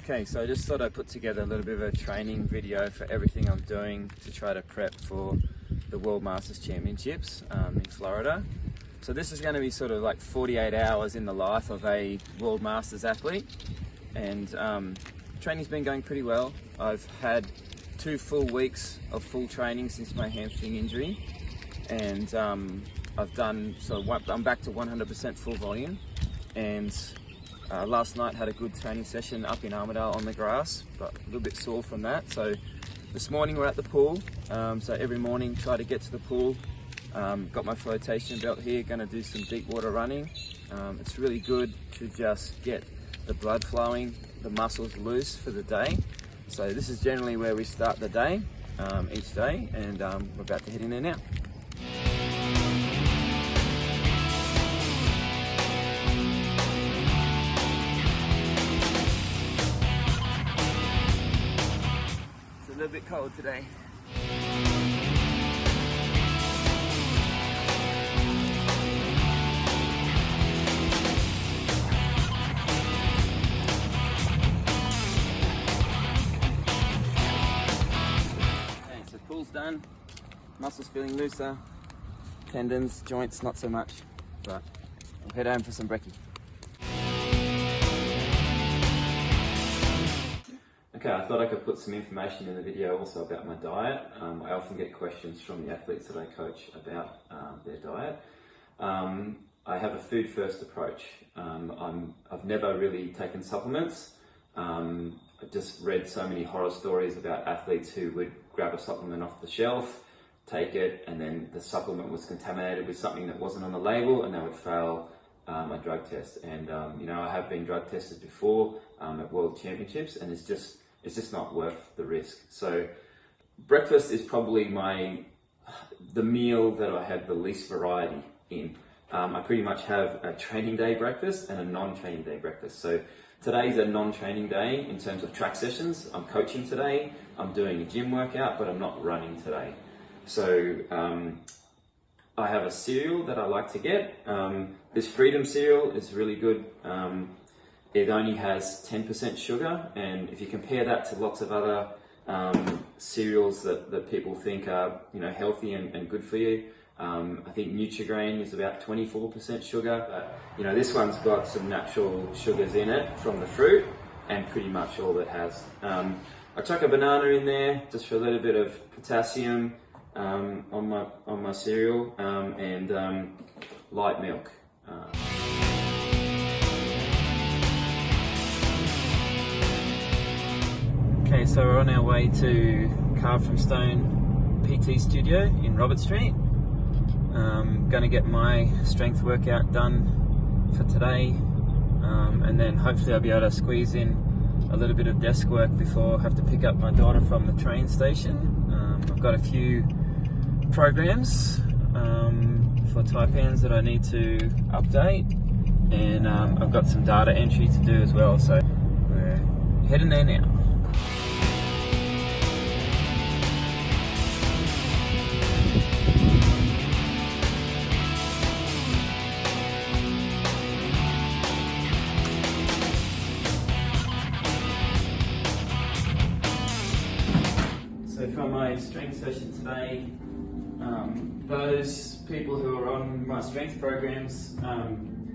Okay, so I just thought I'd put together a little bit of a training video for everything I'm doing to try to prep for the World Masters Championships in Florida. So this is going to be sort of like 48 hours in the life of a World Masters athlete, and training's been going pretty well. I've had 2 full weeks of full training since my hamstring injury, and I'm back to 100% full volume. And last night had a good training session up in Armadale on the grass, but a little bit sore from that. So this morning we're at the pool. So every morning try to get to the pool. Got my flotation belt here, going to do some deep water running. It's really good to just get the blood flowing, the muscles loose for the day. So this is generally where we start the day, each day, and we're about to head in there now. A little bit cold today. Okay, so pool's done. Muscles feeling looser. Tendons, joints, not so much. But I'll head home for some brekkie. Okay, I thought I could put some information in the video also about my diet. I often get questions from the athletes that I coach about their diet. I have a food first approach. I've never really taken supplements. I've just read so many horror stories about athletes who would grab a supplement off the shelf, take it, and then the supplement was contaminated with something that wasn't on the label, and they would fail a drug test. And I have been drug tested before at World Championships, and it's just not worth the risk. So breakfast is probably the meal that I have the least variety in. I pretty much have a training day breakfast and a non-training day breakfast. So today's a non-training day in terms of track sessions. I'm coaching today, I'm doing a gym workout, but I'm not running today. So I have a cereal that I like to get. This Freedom cereal is really good. It only has 10% sugar, and if you compare that to lots of other cereals that people think are healthy and good for you, I think Nutri-Grain is about 24% sugar. But this one's got some natural sugars in it from the fruit, and pretty much all it has. I chuck a banana in there just for a little bit of potassium on my cereal, and light milk. Okay, so we're on our way to Carved from Stone PT Studio in Robert Street. Going to get my strength workout done for today, and then hopefully I'll be able to squeeze in a little bit of desk work before I have to pick up my daughter from the train station. I've got a few programs for Taipans that I need to update, and I've got some data entry to do as well, so we're heading there now. So for my strength session today, those people who are on my strength programs are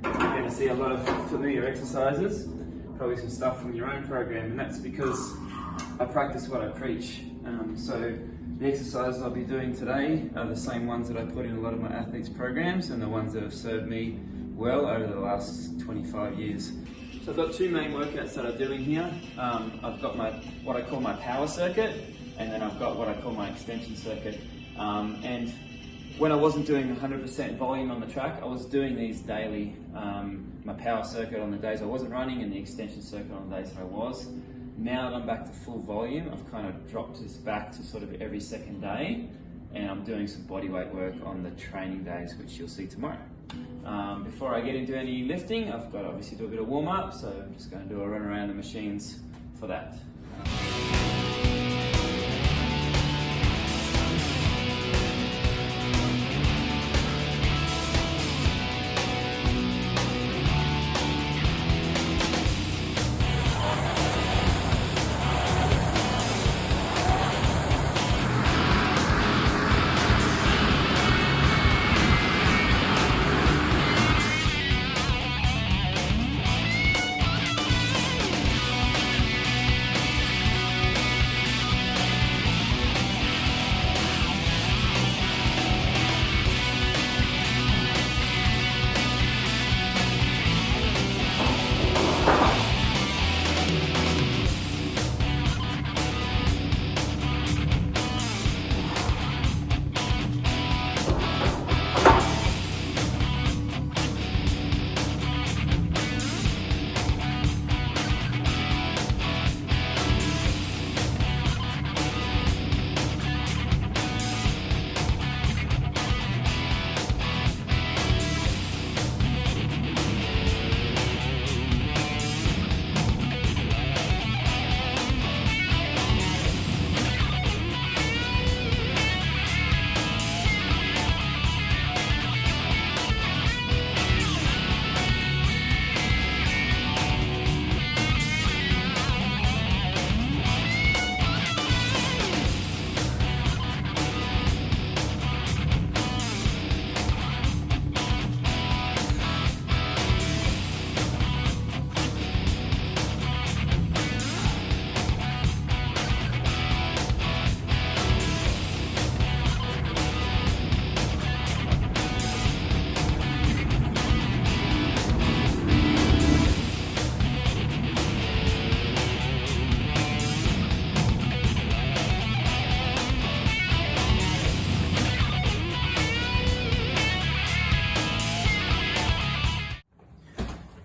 going to see a lot of familiar exercises, probably some stuff from your own program, and that's because I practice what I preach. So the exercises I'll be doing today are the same ones that I put in a lot of my athletes' programs, and the ones that have served me well over the last 25 years. So I've got 2 main workouts that I'm doing here. I've got what I call my power circuit, and then I've got what I call my extension circuit. And when I wasn't doing 100% volume on the track, I was doing these daily, my power circuit on the days I wasn't running and the extension circuit on the days that I was. Now that I'm back to full volume, I've kind of dropped this back to sort of every second day, and I'm doing some bodyweight work on the training days, which you'll see tomorrow. Before I get into any lifting, I've got to obviously do a bit of warm up, so I'm just going to do a run around the machines for that.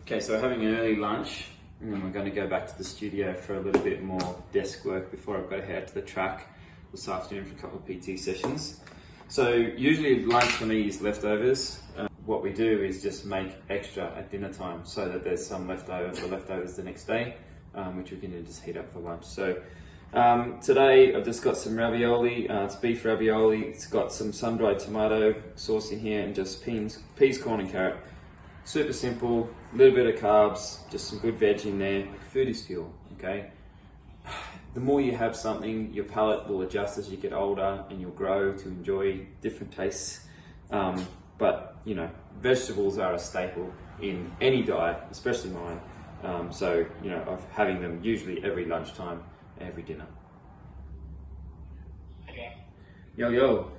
Okay, so we're having an early lunch and then we're going to go back to the studio for a little bit more desk work before I've got to head to the track this afternoon for a couple of PT sessions. So usually lunch for me is leftovers. What we do is just make extra at dinner time so that there's some leftover for leftovers the next day, which we can then just heat up for lunch. So today I've just got some ravioli, it's beef ravioli, it's got some sun-dried tomato sauce in here and just peas, corn and carrot. Super simple, a little bit of carbs, just some good veg in there. Food is fuel, okay? The more you have something, your palate will adjust as you get older and you'll grow to enjoy different tastes. But, you know, vegetables are a staple in any diet, especially mine. So, you know, of having them usually every lunchtime, every dinner. Okay. Yo.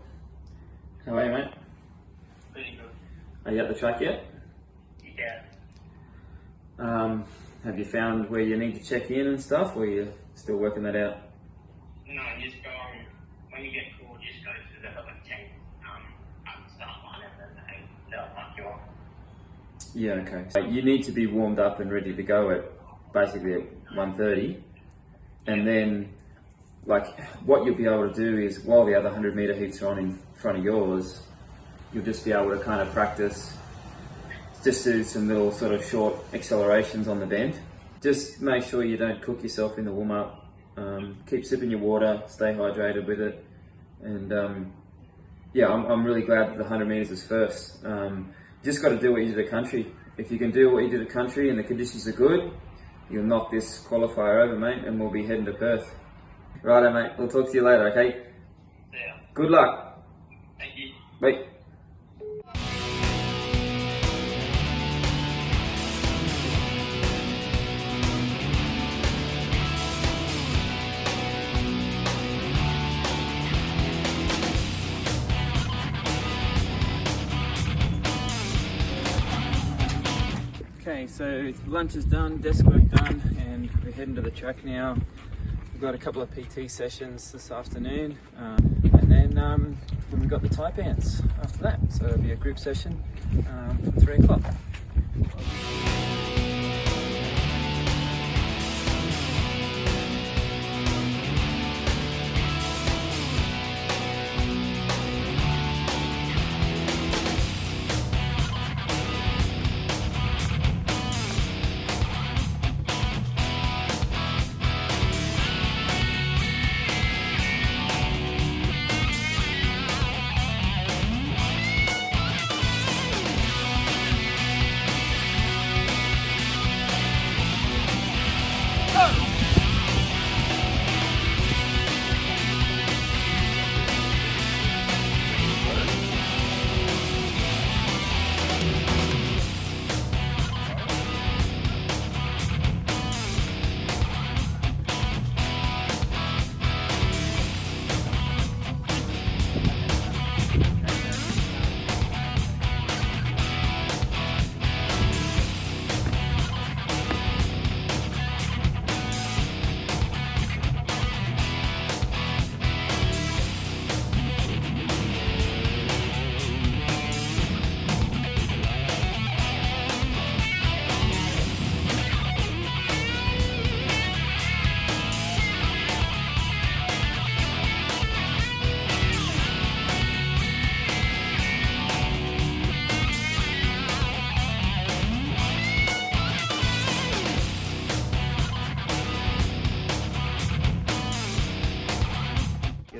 How are you, mate? Pretty good. Are you at the track yet? Yeah. Have you found where you need to check in and stuff, or are you still working that out? No, just go on, when you get called, just go to the tank, start line and then they'll mark you off. Yeah, okay. So you need to be warmed up and ready to go at basically at 1:30, and then like what you'll be able to do is while the other 100 meter heats are on in front of yours, you'll just be able to kind of practice. Just do some little sort of short accelerations on the bend. Just make sure you don't cook yourself in the warm up. Keep sipping your water, stay hydrated with it. And yeah, I'm really glad that the 100 meters is first. Just got to do what you did at country. If you can do what you did at country and the conditions are good, you'll knock this qualifier over, mate, and we'll be heading to Perth. Righto, mate. We'll talk to you later, okay? Yeah. Good luck. Thank you. Bye. Okay, so lunch is done, desk work done, and we're heading to the track now. We've got a couple of PT sessions this afternoon, and then we've got the Taipans after that. So it'll be a group session from 3 o'clock.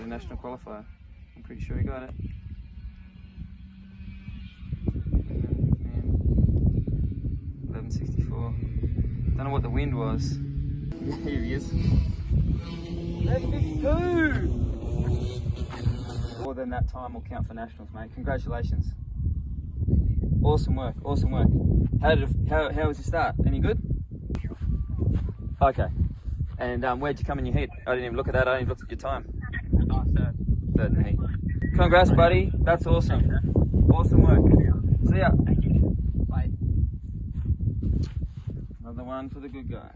National qualifier. I'm pretty sure he got it. 11:64. Don't know what the wind was. Here he is. 11:52. More than that time will count for nationals, mate. Congratulations. Awesome work. Awesome work. How was your start? Any good? Okay. And where'd you come in your heat? I didn't even look at that. I didn't even look at your time. Third in the heat. Congrats, buddy. That's awesome. Awesome work. See ya. Thank you. Bye. Another one for the good guys.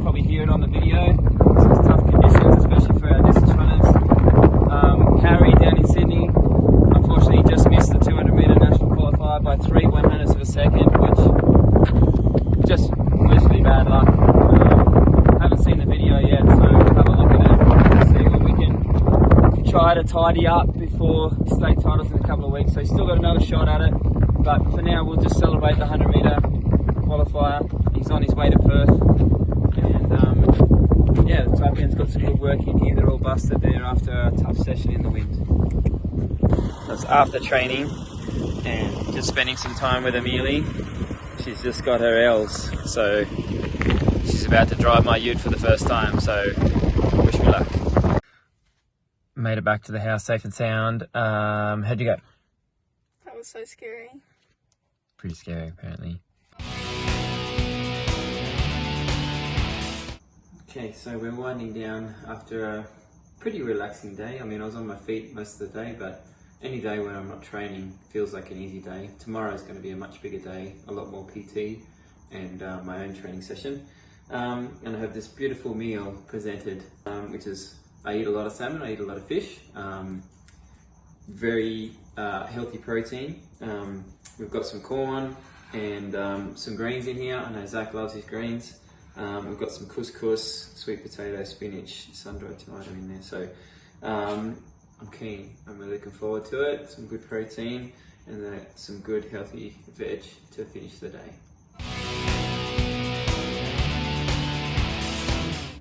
probably hear it on the video. It's tough conditions, especially for our distance runners. Harry down in Sydney, unfortunately just missed the 200 metre national qualifier by 3/100ths of a second, which just literally bad luck. Haven't seen the video yet, so have a look at it, see what we can try to tidy up before state titles in a couple of weeks. So he's still got another shot at it, but for now we'll just celebrate the 100 metre qualifier. He's on his way to Perth, and yeah, the Tapian's got some good work in here. They're all busted there after a tough session in the wind. That's after training and just spending some time with Amelie. She's just got her L's, so she's about to drive my ute for the first time, so wish me luck. Made it back to the house safe and sound. How'd you go? That was so scary. Pretty scary, apparently. Okay, so we're winding down after a pretty relaxing day. I mean, I was on my feet most of the day, but any day when I'm not training feels like an easy day. Tomorrow is going to be a much bigger day, a lot more PT and my own training session. And I have this beautiful meal presented, which is, I eat a lot of salmon, I eat a lot of fish, very healthy protein. We've got some corn and some greens in here. I know Zach loves his greens. We've got some couscous, sweet potato, spinach, sun-dried tomato in there. So I'm keen. I'm really looking forward to it. Some good protein and then some good healthy veg to finish the day.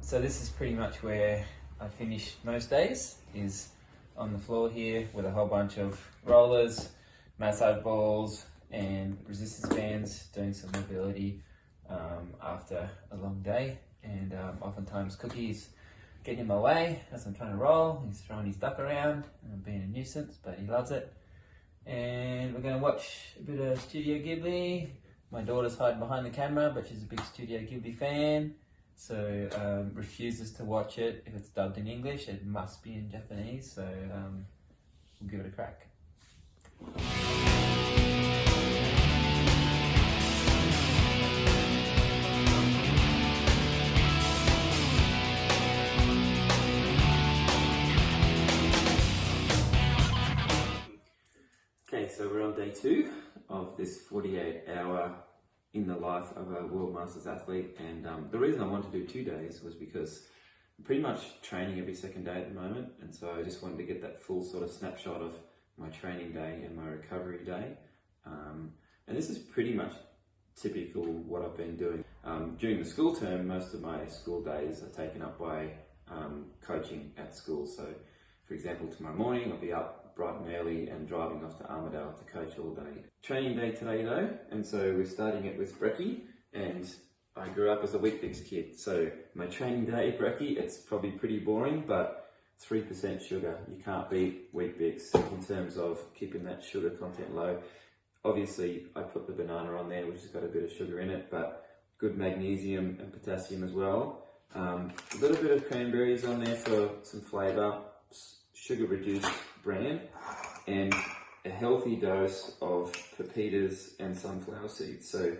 So this is pretty much where I finish most days, is on the floor here with a whole bunch of rollers, massage balls and resistance bands, doing some mobility after a long day, and oftentimes Cookie's getting in my way as I'm trying to roll. He's throwing his duck around and being a nuisance, but he loves it. And we're going to watch a bit of Studio Ghibli. My daughter's hiding behind the camera, but she's a big Studio Ghibli fan, so refuses to watch it if it's dubbed in English. It must be in Japanese, so we'll give it a crack. Okay, so we're on day 2 of this 48-hour in the life of a World Masters athlete, and the reason I wanted to do 2 days was because I'm pretty much training every second day at the moment, and so I just wanted to get that full sort of snapshot of my training day and my recovery day. And this is pretty much typical what I've been doing. During the school term, most of my school days are taken up by coaching at school. So for example, tomorrow morning I'll be up bright and early and driving off to Armidale to coach all day. Training day today though, and so we're starting it with brekkie, and I grew up as a Weet-Bix kid, so my training day brekkie, it's probably pretty boring, but 3% sugar. You can't beat Weet-Bix in terms of keeping that sugar content low. Obviously I put the banana on there, which has got a bit of sugar in it, but good magnesium and potassium as well. A little bit of cranberries on there for some flavour, sugar reduced brand, and a healthy dose of pepitas and sunflower seeds. So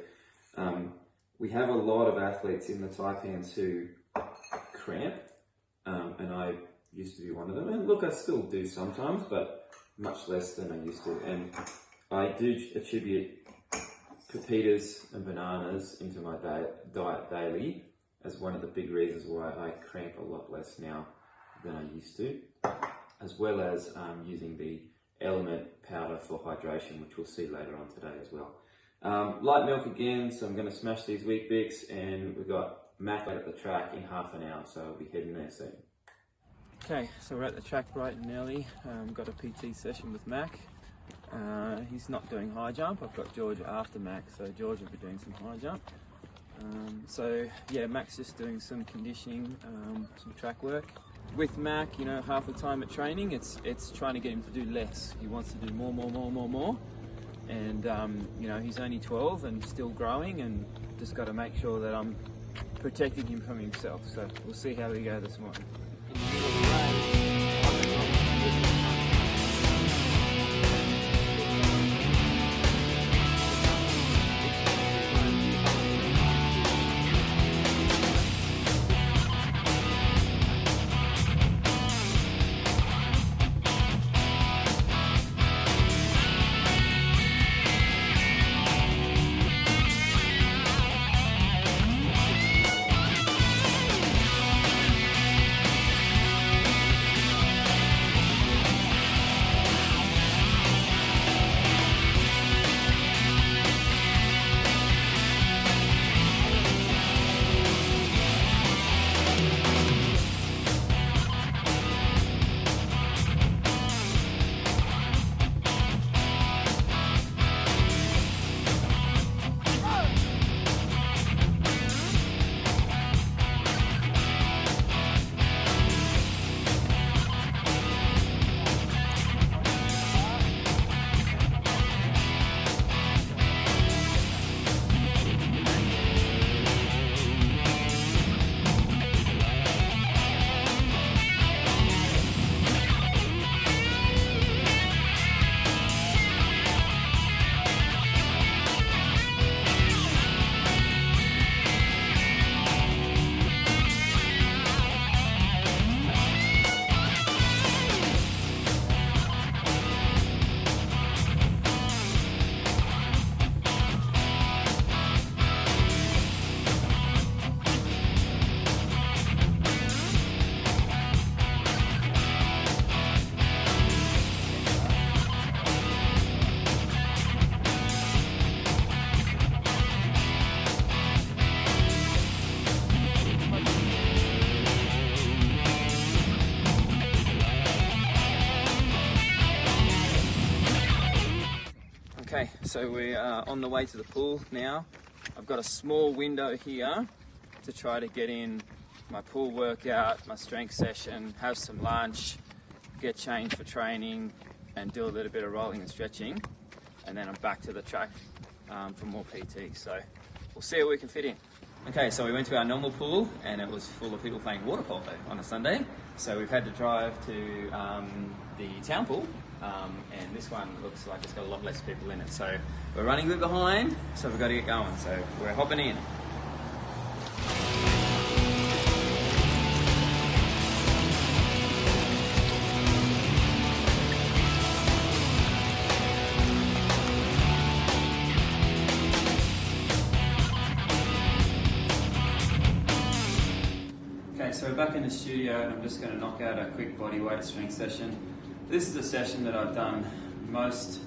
we have a lot of athletes in the Taipans who cramp, and I used to be one of them, and look, I still do sometimes, but much less than I used to. And I do attribute pepitas and bananas into my diet daily as one of the big reasons why I cramp a lot less now than I used to, as well as using the Element powder for hydration, which we'll see later on today as well. Light milk again, so I'm going to smash these Weet-Bix, and we've got Mac at the track in half an hour, so I'll be heading there soon. Okay, so we're at the track bright and early. Got a PT session with Mac. He's not doing high jump. I've got George after Mac, so George will be doing some high jump. So yeah, Mac's just doing some conditioning, some track work. With Mac, you know, half the time at training, it's trying to get him to do less. He wants to do more. And you know, he's only 12 and still growing, and just got to make sure that I'm protecting him from himself. So we'll see how we go this morning. so we are on the way to the pool now. I've got a small window here to try to get in my pool workout, my strength session, have some lunch, get changed for training, and do a little bit of rolling and stretching. And then I'm back to the track for more PT. So we'll see what we can fit in. Okay, so we went to our normal pool and it was full of people playing water polo on a Sunday. So we've had to drive to the town pool, and this one looks like it's got a lot less people in it. So we're running a bit behind, so we've got to get going. So we're hopping in. So we're back in the studio and I'm just going to knock out a quick body weight strength session. This is a session that I've done most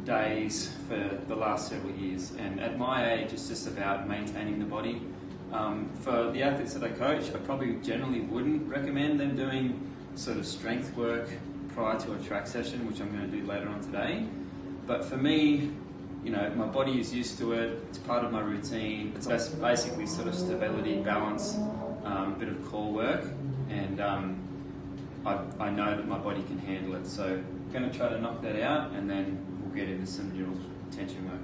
days for the last several years, and at my age it's just about maintaining the body. For the athletes that I coach, I probably generally wouldn't recommend them doing sort of strength work prior to a track session, which I'm going to do later on today. But for me, you know, my body is used to it, it's part of my routine. It's basically sort of stability, balance, a bit of core work, and I know that my body can handle it. So I'm going to try to knock that out, and then we'll get into some neural tension work.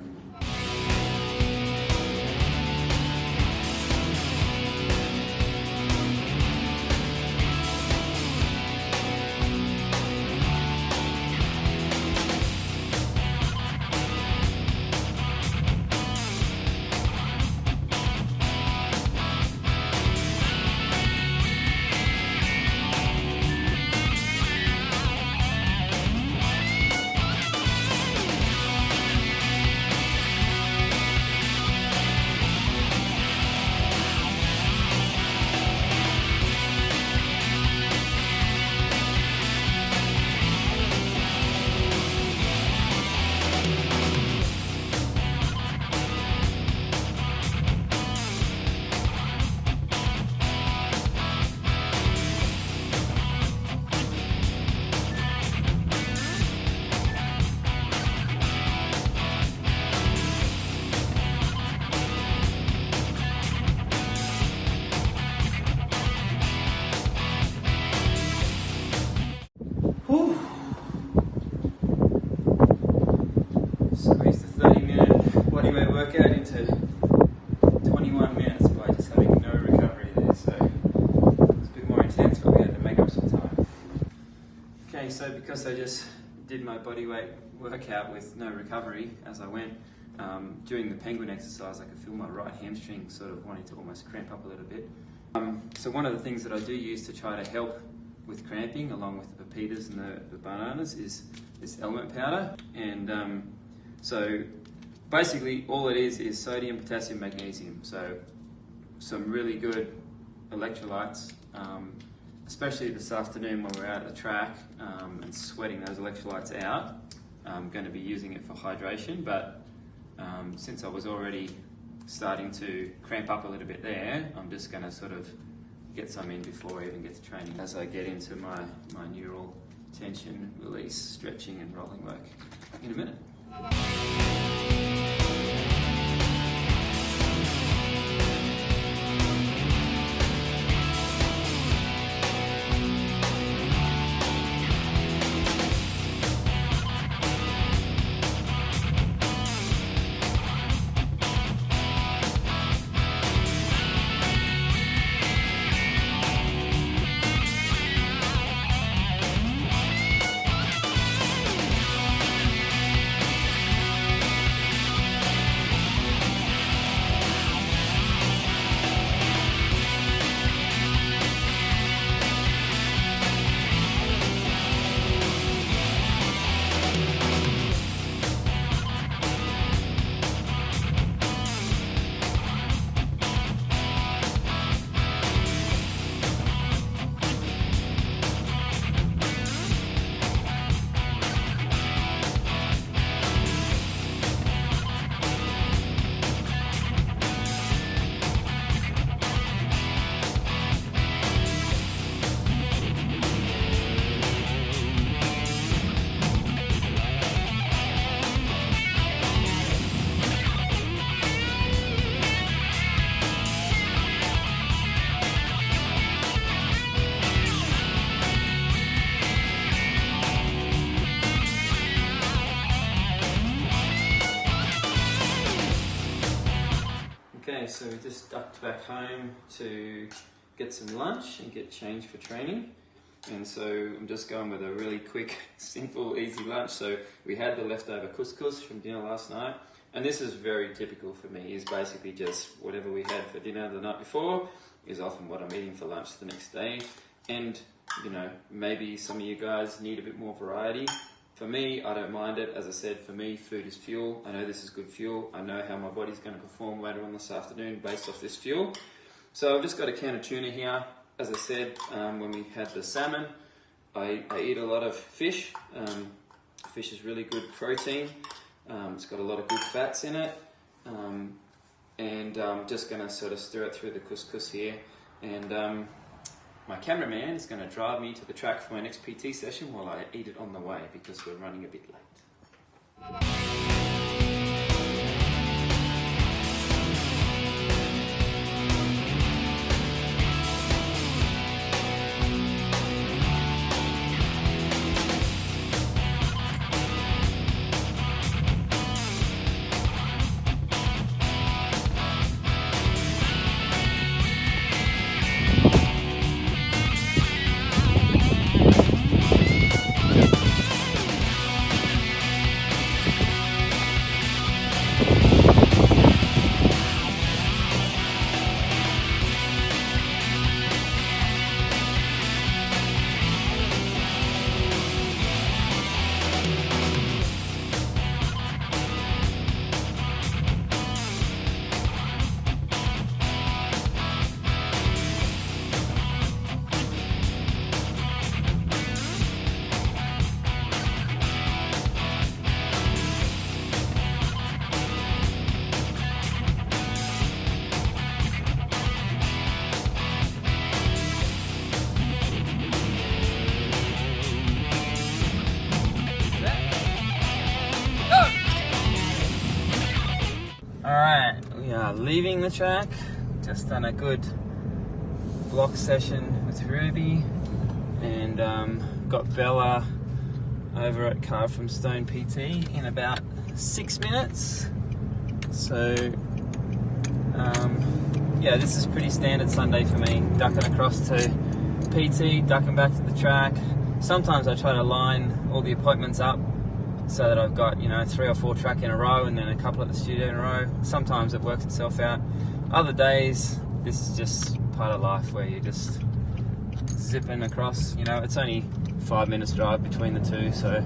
Squeeze the 30-minute bodyweight workout into 21 minutes by just having no recovery there, so it's a bit more intense, but we had to make up some time. Okay, so because I just did my bodyweight workout with no recovery as I went, during the penguin exercise I could feel my right hamstring sort of wanting to almost cramp up a little bit. So one of the things that I do use to try to help with cramping, along with the pepitas and the bananas, is this element powder. And so basically all it is sodium, potassium, magnesium. So some really good electrolytes, especially this afternoon when we're out at the track and sweating those electrolytes out. I'm going to be using it for hydration, but since I was already starting to cramp up a little bit there, I'm just going to sort of get some in before I even get to training, as I get into my neural tension, release, stretching and rolling work in a minute. Okay, so we just ducked back home to get some lunch and get changed for training. And so I'm just going with a really quick, simple, easy lunch. So we had the leftover couscous from dinner last night. And this is very typical for me, is basically just whatever we had for dinner the night before is often what I'm eating for lunch the next day. And, you know, maybe some of you guys need a bit more variety. For me, I don't mind it. As I said, for me, food is fuel. I know this is good fuel. I know how my body's going to perform later on this afternoon based off this fuel. So I've just got a can of tuna here. As I said, when we had the salmon, I eat a lot of fish. Fish is really good protein. It's got a lot of good fats in it. And I'm just going to sort of stir it through the couscous here. And my cameraman is going to drive me to the track for my next PT session while I eat it on the way because we're running a bit late. Alright, we are leaving the track. Just done a good block session with Ruby and got Bella over at Car from Stone PT in about 6 minutes. So yeah, this is pretty standard Sunday for me. Ducking across to PT, ducking back to the track. Sometimes I try to line all the appointments up so that I've got, you know, 3 or 4 track in a row and then a couple at the studio in a row. Sometimes it works itself out. Other days, this is just part of life where you're just zipping across. You know, it's only 5 minutes drive between the two, so.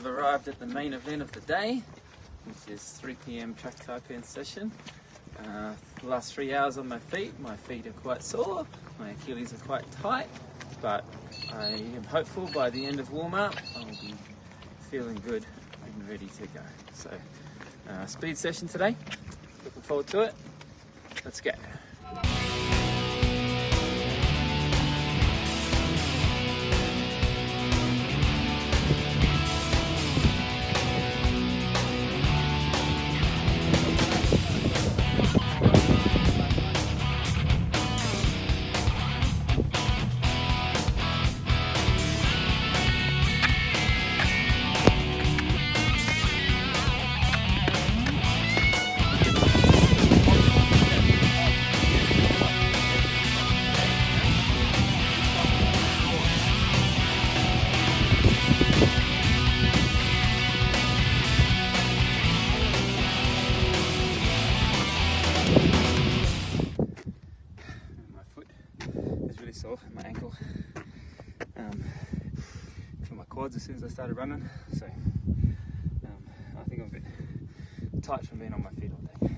Arrived at the main event of the day, which is 3 p.m. track Taipan session. The last 3 hours on my feet are quite sore, my Achilles are quite tight, but I am hopeful by the end of warm-up I'll be feeling good and ready to go. So speed session today, looking forward to it. Let's go. Sore in my ankle, for my quads as soon as I started running, so I think I'm a bit tight from being on my feet all day.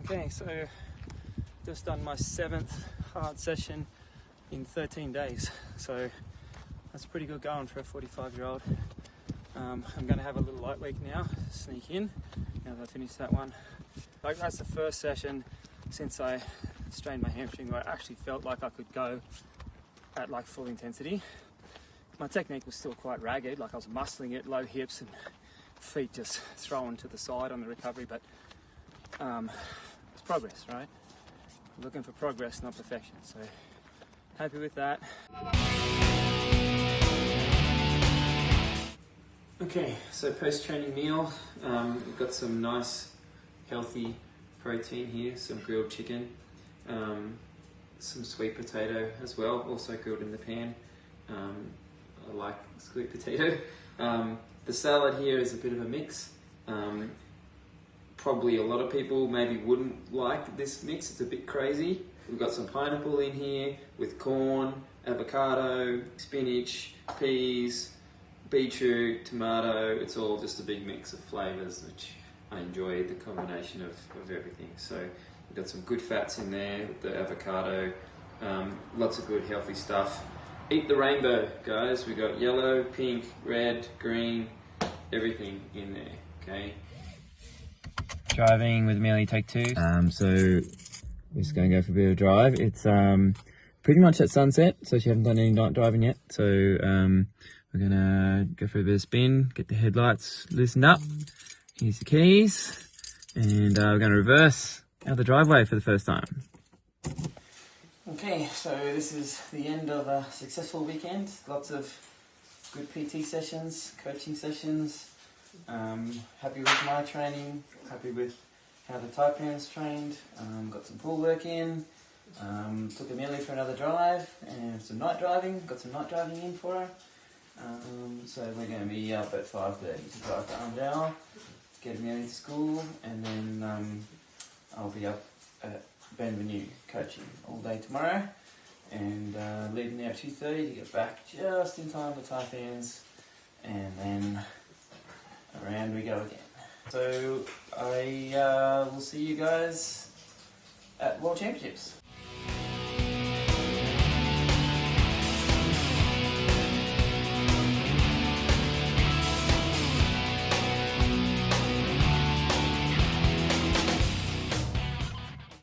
Okay, so just done my 7th hard session in 13 days, so that's pretty good going for a 45-year-old. I'm going to have a little light week now, sneak in, now that I finish that one. Like, that's the first session since I strained my hamstring where I actually felt like I could go at like full intensity. My technique was still quite ragged, like I was muscling it, low hips and feet just thrown to the side on the recovery, but it's progress, right? I'm looking for progress, not perfection, so happy with that. Okay, so post-training meal, we've got some nice healthy protein here, some grilled chicken, some sweet potato as well, also grilled in the pan. I like sweet potato. The salad here is a bit of a mix. Probably a lot of people maybe wouldn't like this mix, it's a bit crazy. We've got some pineapple in here with corn, avocado, spinach, peas, beetroot, tomato. It's all just a big mix of flavours, which I enjoy the combination of everything. So we've got some good fats in there with the avocado, lots of good healthy stuff. Eat the rainbow, guys. We've got yellow, pink, red, green, everything in there, okay? Driving with Amelia, take 2. So we're just going to go for a bit of drive. It's pretty much at sunset, so she hasn't done any night driving yet. So we're going to go for a bit of spin, get the headlights loosened up. Here's the keys, and we're going to reverse out the driveway for the first time. Okay, so this is the end of a successful weekend. Lots of good PT sessions, coaching sessions. Happy with my training, happy with how the Taipans trained. Got some pool work in, took Amelia for another drive and some night driving, got some night driving in for her. So we're going to be up at 5:30 to drive to Arndale, get Amelia to school, and then I'll be up at Benvenue coaching all day tomorrow, and leaving there at 2:30 to get back just in time for Taipans, and then around we go again. So I will see you guys at World Championships.